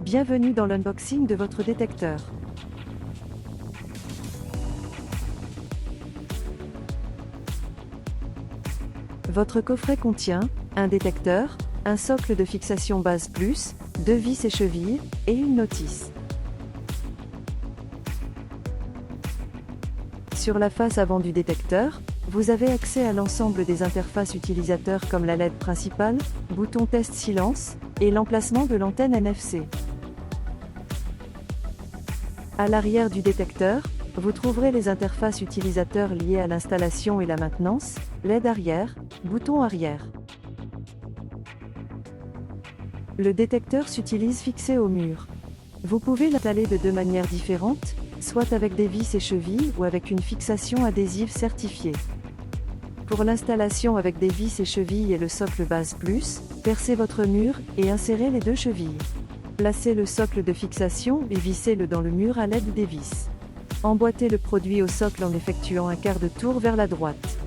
Bienvenue dans l'unboxing de votre détecteur. Votre coffret contient un détecteur, un socle de fixation base plus, 2 vis et chevilles, et une notice. Sur la face avant du détecteur, vous avez accès à l'ensemble des interfaces utilisateurs comme la LED principale, bouton test silence, et l'emplacement de l'antenne NFC. À l'arrière du détecteur, vous trouverez les interfaces utilisateurs liées à l'installation et la maintenance, LED arrière, bouton arrière. Le détecteur s'utilise fixé au mur. Vous pouvez l'installer de deux manières différentes, soit avec des vis et chevilles ou avec une fixation adhésive certifiée. Pour l'installation avec des vis et chevilles et le socle base plus, percez votre mur et insérez les deux chevilles. Placez le socle de fixation et vissez-le dans le mur à l'aide des vis. Emboîtez le produit au socle en effectuant un quart de tour vers la droite.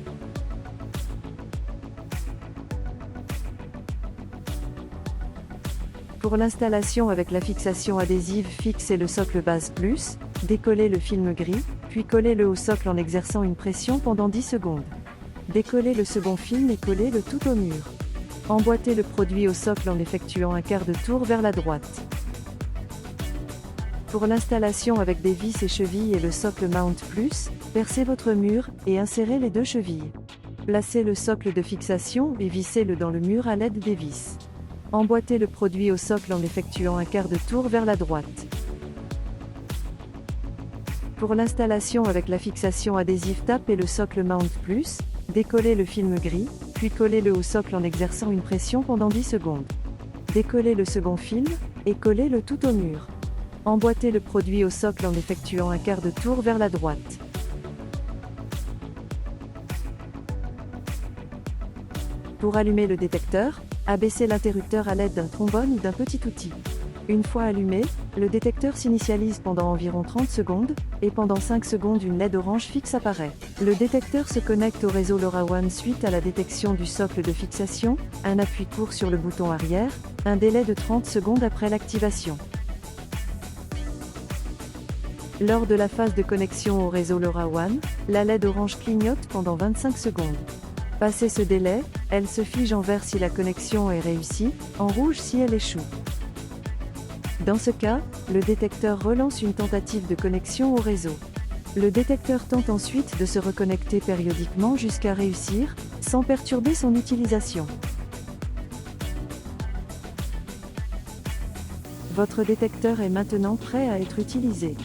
Pour l'installation avec la fixation adhésive fixe et le socle base plus, décollez le film gris, puis collez-le au socle en exerçant une pression pendant 10 secondes. Décollez le second film et collez-le tout au mur. Emboîtez le produit au socle en effectuant un quart de tour vers la droite. Pour l'installation avec des vis et chevilles et le socle Mount Plus, percez votre mur et insérez les deux chevilles. Placez le socle de fixation et vissez-le dans le mur à l'aide des vis. Emboîtez le produit au socle en effectuant un quart de tour vers la droite. Pour l'installation avec la fixation adhésive tapez le socle Mount Plus, décollez le film gris, puis collez-le au socle en exerçant une pression pendant 10 secondes. Décollez le second film, et collez-le tout au mur. Emboîtez le produit au socle en effectuant un quart de tour vers la droite. Pour allumer le détecteur, abaissez l'interrupteur à l'aide d'un trombone ou d'un petit outil. Une fois allumé, le détecteur s'initialise pendant environ 30 secondes, et pendant 5 secondes une LED orange fixe apparaît. Le détecteur se connecte au réseau LoRaWAN suite à la détection du socle de fixation, un appui court sur le bouton arrière, un délai de 30 secondes après l'activation. Lors de la phase de connexion au réseau LoRaWAN, la LED orange clignote pendant 25 secondes. Passé ce délai, elle se fige en vert si la connexion est réussie, en rouge si elle échoue. Dans ce cas, le détecteur relance une tentative de connexion au réseau. Le détecteur tente ensuite de se reconnecter périodiquement jusqu'à réussir, sans perturber son utilisation. Votre détecteur est maintenant prêt à être utilisé.